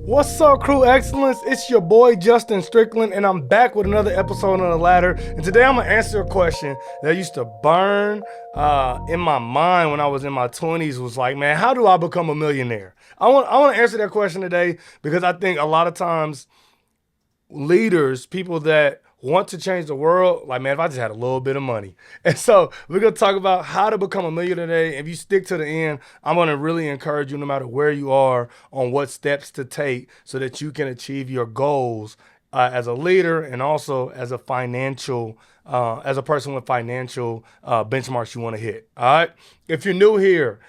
What's up, Crew Excellence? It's your boy Justin Strickland, and I'm back with another episode on the ladder. And today I'm gonna answer a question that used to burn in my mind when I was in my 20s. Was like, man, how do I become a millionaire? I want to answer that question today because I think a lot of times leaders, people that want to change the world, like, man, if I just had a little bit of money. And so we're going to talk about how to become a millionaire today. If you stick to the end, I'm going to really encourage you, no matter where you are, on what steps to take so that you can achieve your goals as a leader and also as a financial, as a person with financial benchmarks you want to hit. All right. If you're new here,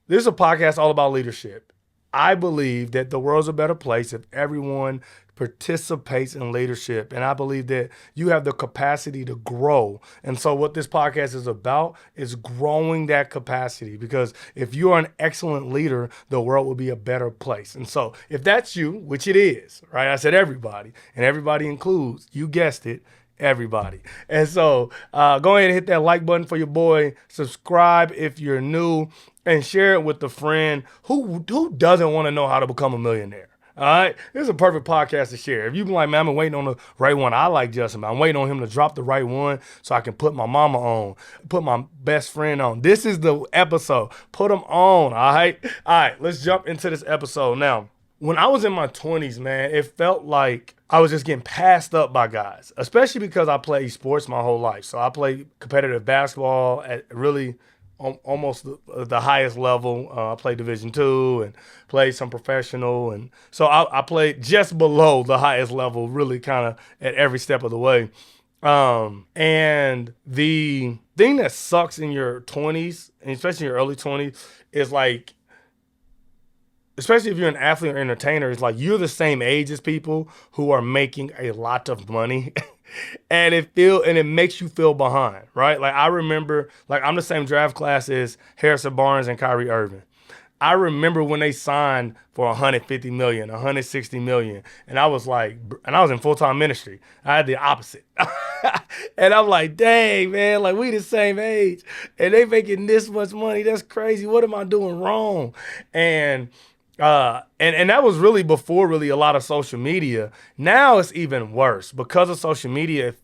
this is a podcast all about leadership. I believe that the world's a better place if everyone participates in leadership. And I believe that you have the capacity to grow. And so what this podcast is about is growing that capacity, because if you are an excellent leader, the world will be a better place. And so if that's you, which it is, right? I said everybody, and everybody includes, you guessed it, everybody. And so go ahead and hit that like button for your boy. Subscribe if you're new, and share it with a friend who doesn't want to know how to become a millionaire. All right, this is a perfect podcast to share. If you've been like, man, I've been waiting on the right one. I like Justin, but I'm waiting on him to drop the right one so I can put my mama on, put my best friend on. This is the episode. Put them on, all right? All right, let's jump into this episode. Now, when I was in my 20s, man, it felt like I was just getting passed up by guys, especially because I played sports my whole life. So I played competitive basketball at really almost the highest level. I played Division II and played some professional. And so I played just below the highest level, really kind of at every step of the way. And the thing that sucks in your 20s, and especially in your early 20s, is like, especially if you're an athlete or entertainer, it's like you're the same age as people who are making a lot of money. And it makes you feel behind, right? Like I remember, like I'm the same draft class as Harrison Barnes and Kyrie Irving. I remember when they signed for 150 million, 160 million. And I was like, and I was in full-time ministry. I had the opposite. And I'm like, dang, man, like we the same age and they making this much money. That's crazy. What am I doing wrong? And that was really before really a lot of social media. Now it's even worse because of social media.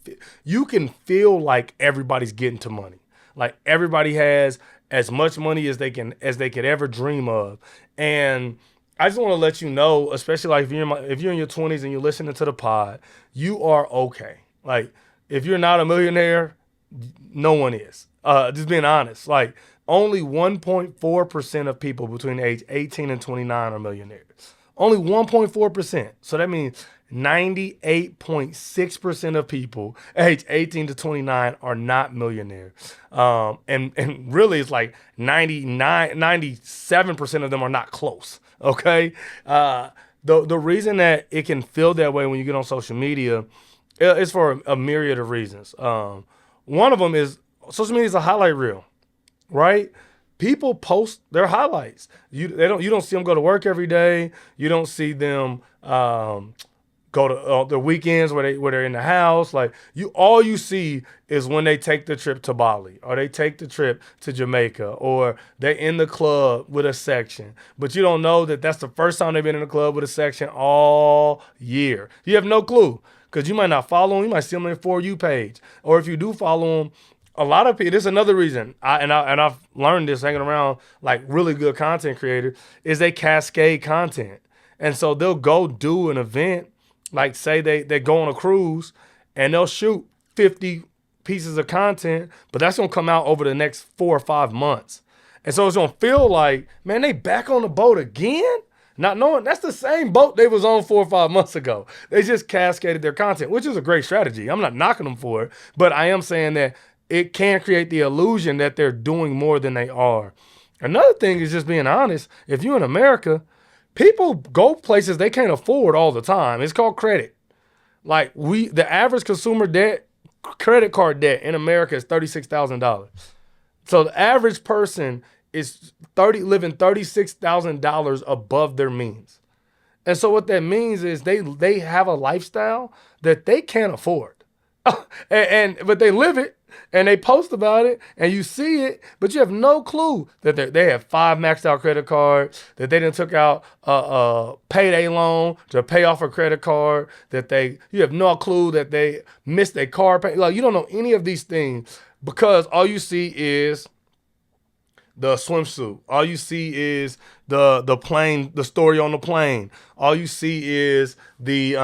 You can feel like everybody's getting to money. Like everybody has as much money as they could ever dream of. And I just want to let you know, especially like if you're in your 20s and you're listening to the pod, you are okay. Like if you're not a millionaire, no one is. Just being honest, like only 1.4% of people between age 18 and 29 are millionaires. Only 1.4%. So that means 98.6% of people age 18 to 29 are not millionaires. And really it's like 97% of them are not close. Okay. The reason that it can feel that way when you get on social media is for a myriad of reasons. One of them is social media is a highlight reel. Right? People post their highlights. You don't see them go to work every day. You don't see them go to their weekends where they're in the house. Like all you see is when they take the trip to Bali or they take the trip to Jamaica or they're in the club with a section. But you don't know that that's the first time they've been in the club with a section all year. You have no clue because you might not follow them. You might see them on their For You page, or if you do follow them. A lot of people, this is another reason, I've learned this hanging around like really good content creators, is they cascade content. And so they'll go do an event, like say they go on a cruise and they'll shoot 50 pieces of content, but that's going to come out over the next 4 or 5 months. And so it's going to feel like, man, they back on the boat again? Not knowing that's the same boat they was on 4 or 5 months ago. They just cascaded their content, which is a great strategy. I'm not knocking them for it, but I am saying that it can create the illusion that they're doing more than they are. Another thing is just being honest. If you're in America, people go places they can't afford all the time. It's called credit. Like the average consumer debt, credit card debt in America is $36,000. So the average person is living $36,000 above their means. And so what that means is they have a lifestyle that they can't afford. But they live it and they post about it and you see it, but you have no clue that they have 5 maxed out credit cards, that they didn't took out a payday loan to pay off a credit card, you have no clue that they missed a car pay. Like, you don't know any of these things because all you see is the swimsuit. All you see is the plane, the story on the plane. All you see is the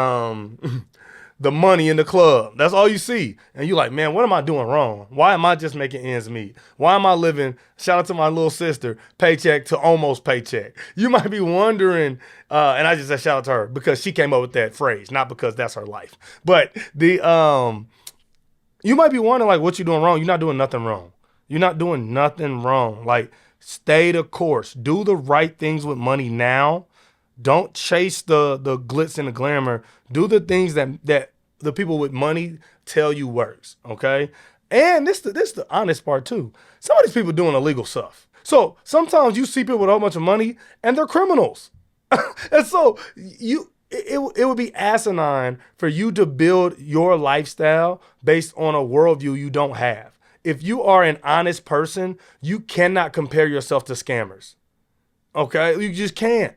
the money in the club. That's all you see. And you're like, man, what am I doing wrong? Why am I just making ends meet? Why am I living, shout out to my little sister, paycheck to almost paycheck? You might be wondering, and I just said shout out to her because she came up with that phrase, not because that's her life. But you might be wondering, like, what you doing wrong? You're not doing nothing wrong. You're not doing nothing wrong. Like, stay the course. Do the right things with money now. Don't chase the glitz and the glamour. Do the things that the people with money tell you works, okay? And this the honest part too. Some of these people doing illegal stuff. So sometimes you see people with a whole bunch of money and they're criminals. And so it would be asinine for you to build your lifestyle based on a worldview you don't have. If you are an honest person, you cannot compare yourself to scammers. Okay? You just can't.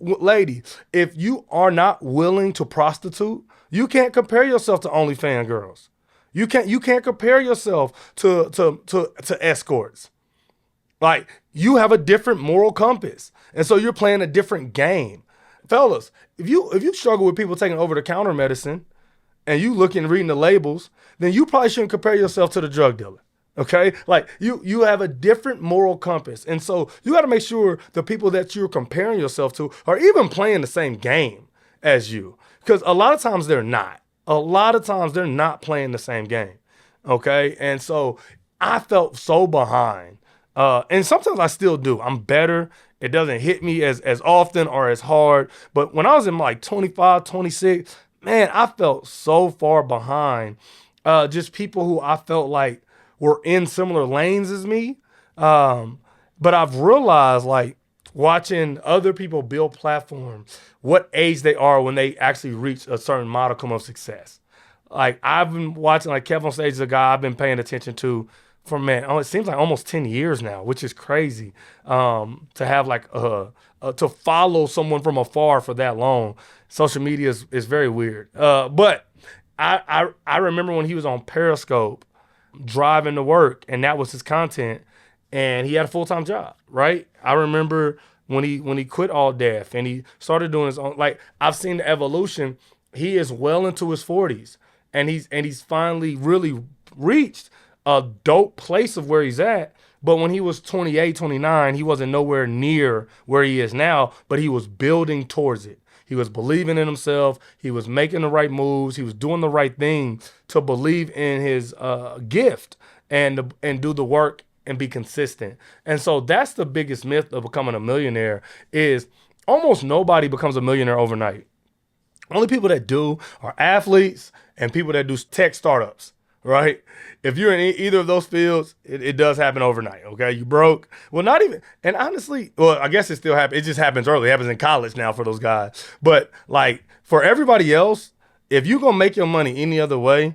Lady, if you are not willing to prostitute, you can't compare yourself to OnlyFans girls. You can't compare yourself to escorts. Like, you have a different moral compass. And so you're playing a different game. Fellas, if you struggle with people taking over-the-counter medicine and you looking and reading the labels, then you probably shouldn't compare yourself to the drug dealer. Okay? Like, you have a different moral compass. And so you got to make sure the people that you're comparing yourself to are even playing the same game as you. Because a lot of times they're not. A lot of times they're not playing the same game. Okay? And so I felt so behind. And sometimes I still do. I'm better. It doesn't hit me as often or as hard. But when I was in like 25, 26, man, I felt so far behind. Just people who I felt like were in similar lanes as me. But I've realized, like, watching other people build platforms, what age they are when they actually reach a certain modicum of success. Like, I've been watching, like, Kevin on Stage is a guy I've been paying attention to for, man, it seems like almost 10 years now, which is crazy. To have like to follow someone from afar for that long. Social media is very weird. But I remember when he was on Periscope driving to work, and that was his content, and he had a full-time job, right? I remember when he quit All Deaf and he started doing his own, like, I've seen the evolution. He is well into his 40s, and he's finally really reached a dope place of where he's at. But when he was 28, 29, he wasn't nowhere near where he is now, but he was building towards it. He was believing in himself. He was making the right moves. He was doing the right thing to believe in his gift and do the work and be consistent. And so that's the biggest myth of becoming a millionaire is almost nobody becomes a millionaire overnight. Only people that do are athletes and people that do tech startups, right? If you're in either of those fields, it does happen overnight, okay? You broke. Well, not even, and honestly, well, I guess it still happens. It just happens early. It happens in college now for those guys. But like for everybody else, if you're going to make your money any other way,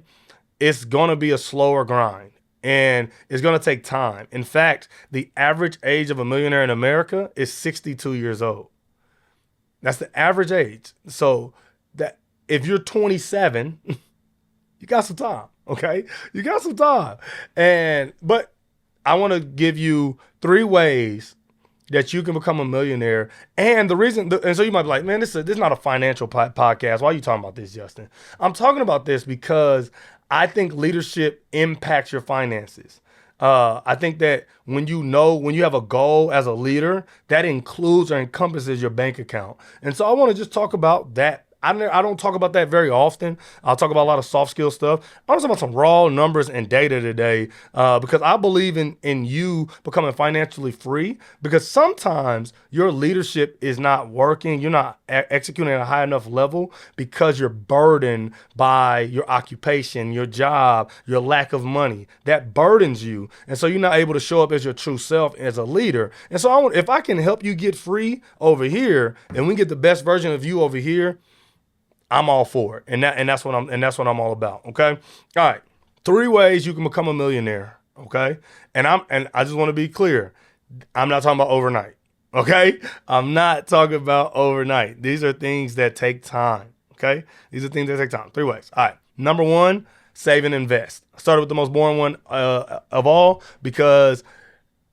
it's going to be a slower grind and it's going to take time. In fact, the average age of a millionaire in America is 62 years old. That's the average age. So that if you're 27, you got some time. Okay, you got some time, but I want to give you 3 ways that you can become a millionaire. And the reason, and so you might be like, man, this is not a financial podcast. Why are you talking about this, Justin? I'm talking about this because I think leadership impacts your finances. I think that when you have a goal as a leader, that includes or encompasses your bank account. And so I want to just talk about that. I don't talk about that very often. I'll talk about a lot of soft skill stuff. I want to talk about some raw numbers and data today because I believe in you becoming financially free, because sometimes your leadership is not working. You're not executing at a high enough level because you're burdened by your occupation, your job, your lack of money. That burdens you. And so you're not able to show up as your true self as a leader. And so if I can help you get free over here and we get the best version of you over here, I'm all for it. That's what I'm all about. Okay. All right. 3 ways you can become a millionaire. Okay. And I just want to be clear. I'm not talking about overnight. Okay. I'm not talking about overnight. These are things that take time. Okay. These are things that take time. 3 ways. All right. Number 1, save and invest. I started with the most boring one of all because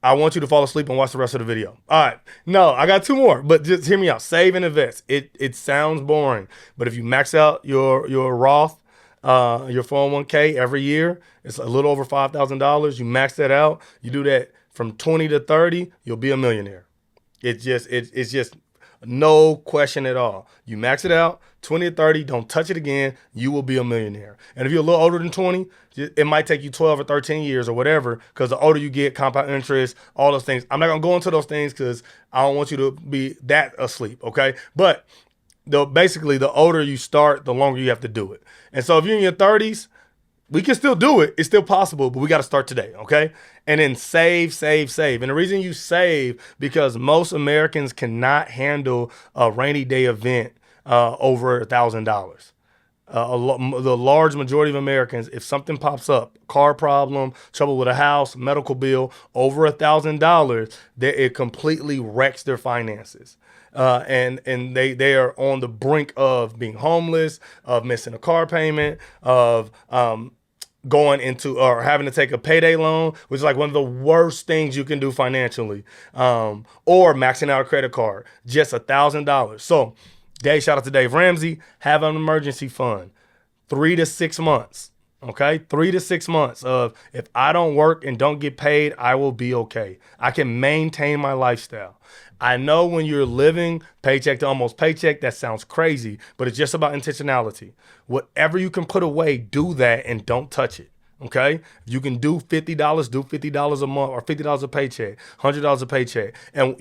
I want you to fall asleep and watch the rest of the video. All right. No, I got 2 more, but just hear me out. Save and invest. It sounds boring, but if you max out your Roth, your 401k every year, it's a little over $5,000. You max that out. You do that from 20 to 30, you'll be a millionaire. It's just no question at all. You max it out, 20 to 30, don't touch it again, you will be a millionaire. And if you're a little older than 20, it might take you 12 or 13 years or whatever, because the older you get, compound interest, all those things. I'm not going to go into those things because I don't want you to be that asleep, okay? But basically, the older you start, the longer you have to do it. And so if you're in your 30s, we can still do it. It's still possible, but we got to start today, okay? And then save, save, save. And the reason you save, because most Americans cannot handle a rainy day event over $1,000. The large majority of Americans, if something pops up, car problem, trouble with a house, medical bill, over $1,000, it completely wrecks their finances. And they are on the brink of being homeless, of missing a car payment, of going into or having to take a payday loan, which is like one of the worst things you can do financially, or maxing out a credit card, just $1,000. So, shout out to Dave Ramsey, have an emergency fund, 3 to 6 months. Okay, 3 to 6 months of if I don't work and don't get paid, I will be okay. I can maintain my lifestyle. I know when you're living paycheck to almost paycheck, that sounds crazy, but it's just about intentionality. Whatever you can put away, do that and don't touch it. Okay, if you can do $50, do $50 a month or $50 a paycheck, $100 a paycheck, and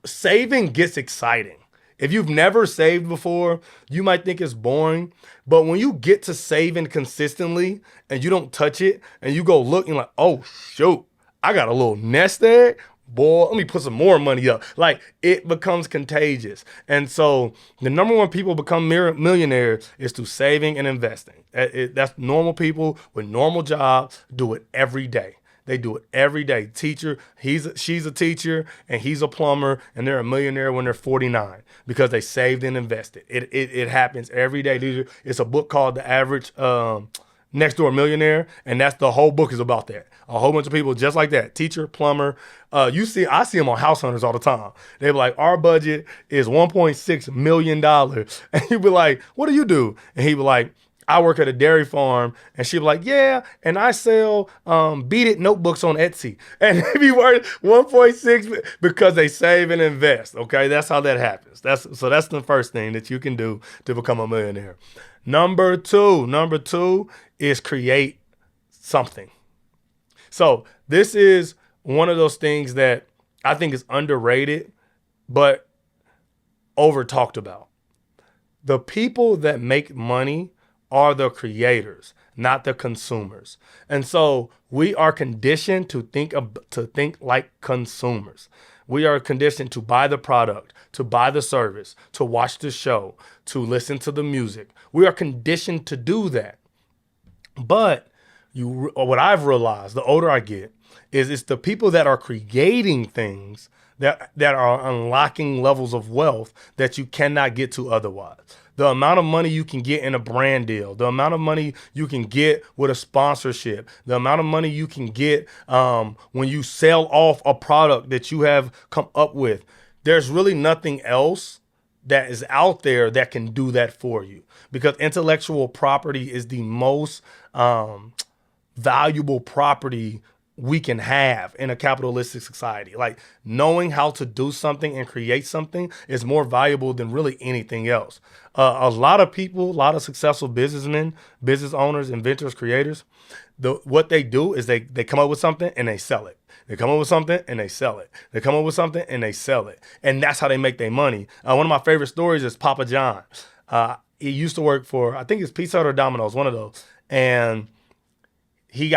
saving gets exciting. If you've never saved before, you might think it's boring, but when you get to saving consistently and you don't touch it and you go look and like, oh shoot, I got a little nest egg. Boy, let me put some more money up. Like, it becomes contagious. And so the number 1 people become millionaires is through saving and investing. That's normal people with normal jobs do it every day. They do it every day. Teacher, she's a teacher and he's a plumber, and they're a millionaire when they're 49 because they saved and invested. It happens every day. It's a book called The Average Next Door Millionaire, and that's the whole book is about that. A whole bunch of people just like that, teacher, plumber. I see them on House Hunters all the time. They be like, our budget is $1.6 million. And he'd be like, what do you do? And he'd be like, I work at a dairy farm. And she'd be like, yeah, and I sell Beat It notebooks on Etsy. And they be worth 1.6 because they save and invest. Okay, that's how that happens. That's the first thing that you can do to become a millionaire. Number two is create something. So this is one of those things that I think is underrated, but over talked about. The people that make money are the creators, not the consumers. And so we are conditioned to think like consumers. We are conditioned to buy the product, to buy the service, to watch the show, to listen to the music. We are conditioned to do that. But what I've realized, the older I get, is it's the people that are creating things that are unlocking levels of wealth that you cannot get to otherwise. The amount of money you can get in a brand deal, the amount of money you can get with a sponsorship, the amount of money you can get when you sell off a product that you have come up with. There's really nothing else that is out there that can do that for you, because intellectual property is the most valuable property we can have in a capitalistic society. Like, knowing how to do something and create something is more valuable than really anything else. A lot of people, a lot of successful businessmen, business owners, inventors, creators, what they do is they come up with something and they sell it. They come up with something and they sell it. They come up with something and they sell it. And that's how they make their money. One of my favorite stories is Papa John. He used to work for, I think it's Pizza Hut or Domino's, one of those. And he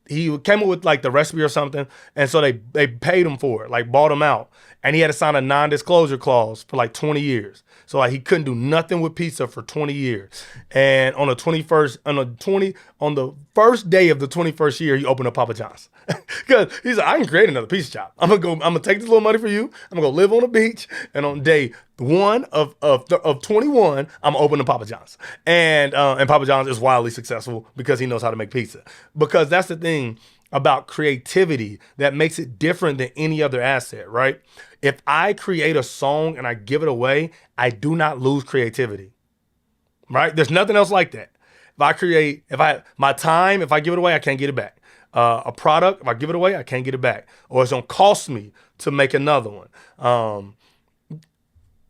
he came up with like the recipe or something, and so they paid him for it, like bought him out, and he had to sign a non-disclosure clause for like 20 years. So like he couldn't do nothing with pizza for 20 years. And on the first day of the 21st year, he opened up Papa John's. Because he's like, I can create another pizza shop. I'm gonna take this little money for you. I'm gonna go live on the beach, and on day one of 21, I'm gonna open the Papa John's. And Papa John's is wildly successful because he knows how to make pizza. Because that's the thing about creativity that makes it different than any other asset, right? If I create a song and I give it away, I do not lose creativity, right? There's nothing else like that. If I give it away, I can't get it back. A product, if I give it away, I can't get it back. Or it's gonna cost me to make another one.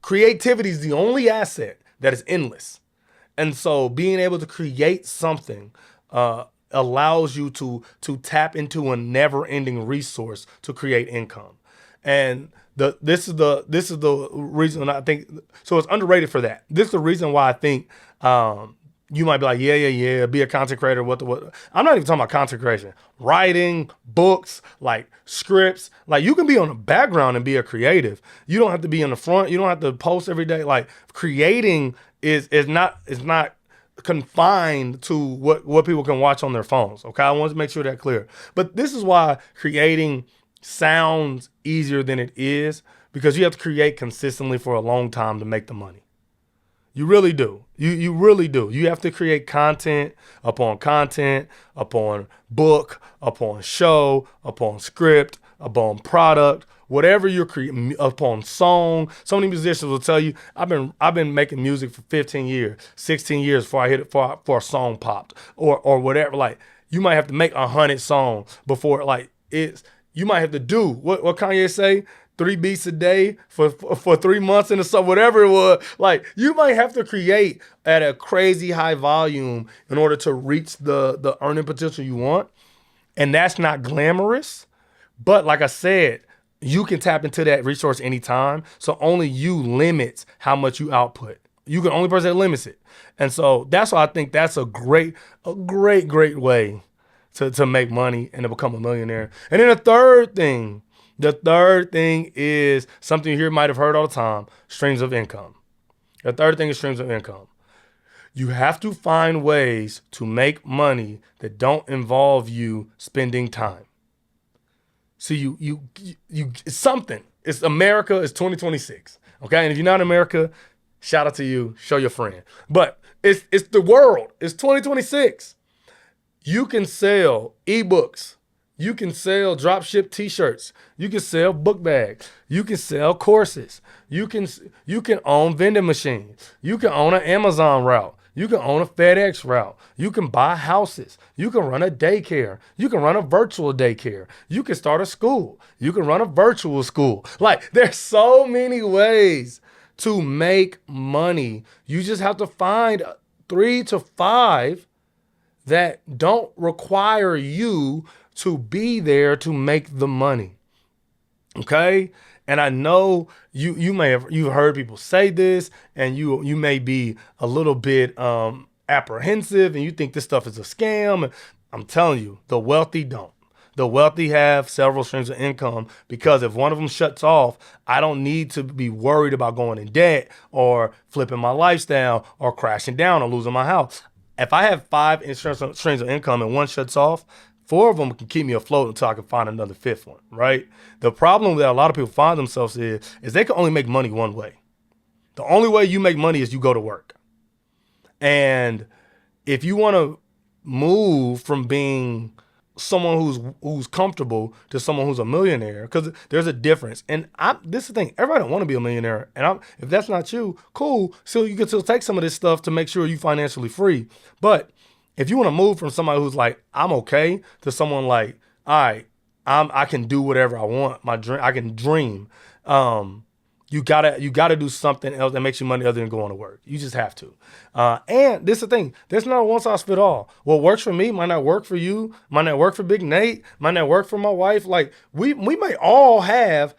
Creativity is the only asset that is endless. And so being able to create something allows you to tap into a never-ending resource to create income. And this is the reason I think, so it's underrated for that. This is the reason why I think you might be like, yeah, be a content creator. What? I'm not even talking about content creation. Writing, books, like scripts. Like you can be on the background and be a creative. You don't have to be in the front. You don't have to post every day. Like creating is not confined to what people can watch on their phones. Okay, I want to make sure that clear. But this is why creating sounds easier than it is, because you have to create consistently for a long time to make the money. You really do. You really do. You have to create content, upon book, upon show, upon script, upon product, whatever you're creating, upon song. So many musicians will tell you, I've been making music for 15 years, 16 years before I hit it for a song popped or whatever. Like you might have to make 100 songs before you might have to do what Kanye say, 3 beats a day for 3 months in the summer, whatever it was. Like you might have to create at a crazy high volume in order to reach the earning potential you want. And that's not glamorous. But like I said, you can tap into that resource anytime. So only you limits how much you output. You can only person that limits it. And so that's why I think that's a great way to make money and to become a millionaire. And then the third thing is something you might have heard all the time, streams of income. The third thing is streams of income. You have to find ways to make money that don't involve you spending time. See, you it's something. It's America. It's 2026. Okay, and if you're not in America, shout out to you. Show your friend. But it's the world. It's 2026. You can sell ebooks. You can sell drop ship t-shirts. You can sell book bags. You can sell courses. You can own vending machines. You can own an Amazon route. You can own a FedEx route. You can buy houses. You can run a daycare. You can run a virtual daycare. You can start a school. You can run a virtual school. Like there's so many ways to make money. You just have to find 3 to 5 that don't require you to be there to make the money. Okay? And I know you've heard people say this, and you may be a little bit apprehensive, and you think this stuff is a scam. And I'm telling you, the wealthy don't. The wealthy have several streams of income, because if one of them shuts off, I don't need to be worried about going in debt or flipping my lifestyle or crashing down or losing my house. If I have 5 insurance streams of income and one shuts off, 4 of them can keep me afloat until I can find another 5th one, right? The problem that a lot of people find themselves is they can only make money one way. The only way you make money is you go to work. And if you want to move from being someone who's comfortable to someone who's a millionaire, because there's a difference. And this is the thing, everybody don't want to be a millionaire. And if that's not you, cool. So you can still take some of this stuff to make sure you're financially free. But if you want to move from somebody who's like, I'm okay, to someone like, all right, I can do whatever I want. I can dream. You gotta do something else that makes you money other than going to work. You just have to. And this is the thing. There's not a one size fit all. What works for me might not work for you. Might not work for Big Nate. Might not work for my wife. Like we may all have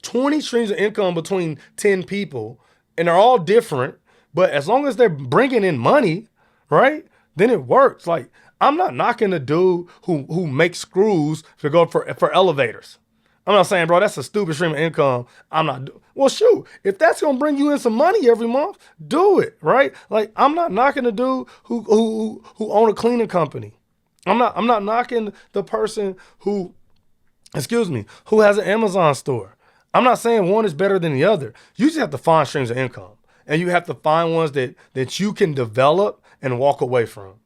20 streams of income between 10 people, and they're all different. But as long as they're bringing in money, right? Then it works. Like I'm not knocking the dude who makes screws to go for elevators. I'm not saying, bro, that's a stupid stream of income. I'm not. Well, shoot, if that's gonna bring you in some money every month, do it, right? Like, I'm not knocking the dude who own a cleaning company. I'm not knocking the person who has an Amazon store. I'm not saying one is better than the other. You just have to find streams of income, and you have to find ones that you can develop and walk away from.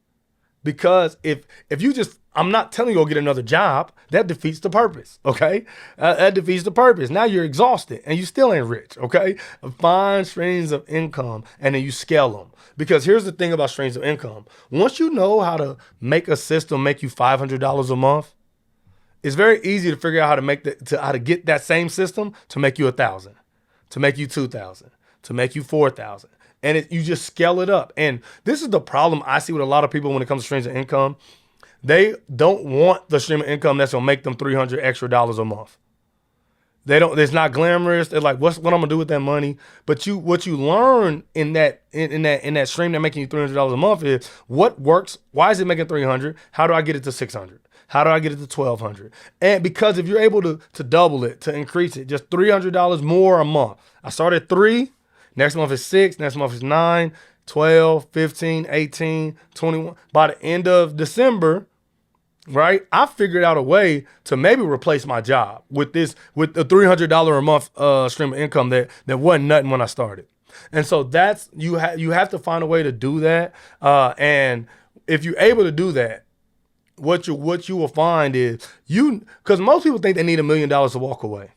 Because if you just, I'm not telling you go get another job. That defeats the purpose, okay? That defeats the purpose. Now you're exhausted and you still ain't rich, okay? Find streams of income and then you scale them. Because here's the thing about streams of income. Once you know how to make a system make you $500 a month, it's very easy to figure out how to get that same system to make you 1,000, to make you 2,000, to make you 4,000. And you just scale it up. And this is the problem I see with a lot of people when it comes to streams of income. They don't want the stream of income that's gonna make them $300 extra a month. They don't. It's not glamorous. They're like, what I'm gonna do with that money? But what you learn in that stream that making you $300 a month is what works. Why is it making 300? How do I get it to 600? How do I get it to 1,200? And because if you're able to double it, to increase it, just $300 more a month. I started at 3. Next month is 6. Next month is 9, 12, 15, 18, 21. By the end of December, right, I figured out a way to maybe replace my job with a $300 a month stream of income that wasn't nothing when I started. And so that's, you have to find a way to do that. And if you're able to do that, what you will find is because most people think they need $1 million to walk away.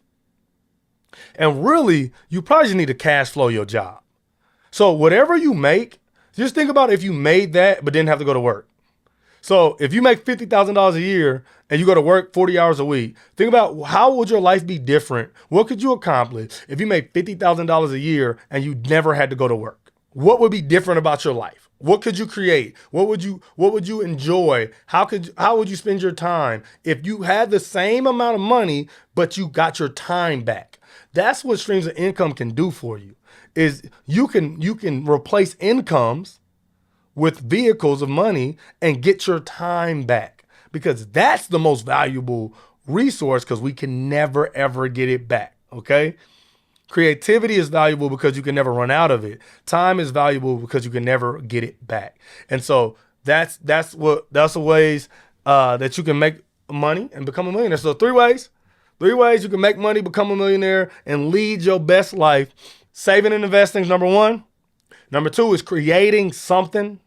And really, you probably just need to cash flow your job. So whatever you make, just think about if you made that but didn't have to go to work. So if you make $50,000 a year and you go to work 40 hours a week, think about how would your life be different? What could you accomplish if you made $50,000 a year and you never had to go to work? What would be different about your life? What could you create? What would you enjoy? How would you spend your time if you had the same amount of money but you got your time back? That's what streams of income can do for you. Is you can replace incomes with vehicles of money and get your time back, because that's the most valuable resource, because we can never ever get it back. Okay. Creativity is valuable because you can never run out of it. Time is valuable because you can never get it back. And so that's the ways that you can make money and become a millionaire. So three ways you can make money, become a millionaire, and lead your best life. Saving and investing is number 1. Number 2 is creating something.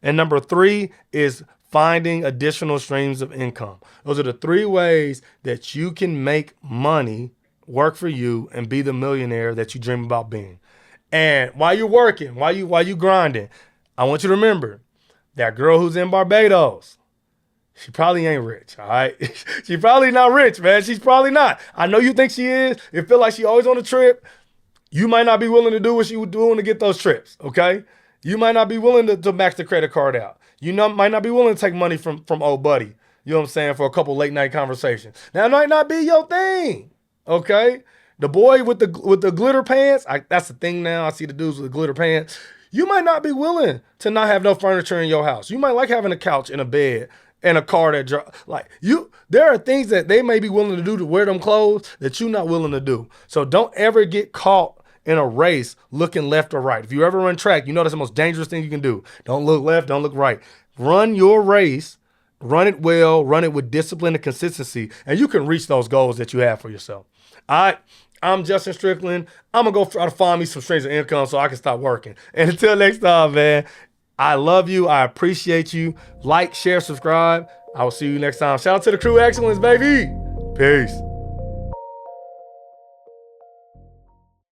And number 3 is finding additional streams of income. Those are the 3 ways that you can make money, work for you, and be the millionaire that you dream about being. And while you're working, while you grinding, I want you to remember that girl who's in Barbados, she probably ain't rich, all right? She probably not rich, man. She's probably not. I know you think she is. It feel like she always on a trip. You might not be willing to do what she was doing to get those trips, okay? You might not be willing to max the credit card out. Might not be willing to take money from old buddy, you know what I'm saying, for a couple late night conversations. Now, it might not be your thing, okay? The boy with the glitter pants, that's the thing now. I see the dudes with the glitter pants. You might not be willing to not have no furniture in your house. You might like having a couch and a bed and a car that there are things that they may be willing to do to wear them clothes that you're not willing to do. So don't ever get caught in a race looking left or right. If you ever run track, you know that's the most dangerous thing you can do. Don't look left, don't look right. Run your race, run it well, run it with discipline and consistency, and you can reach those goals that you have for yourself. All right, I'm Justin Strickland. I'm going to go try to find me some streams of income so I can stop working. And until next time, man, I love you. I appreciate you. Like, share, subscribe. I will see you next time. Shout out to the crew excellence, baby. Peace.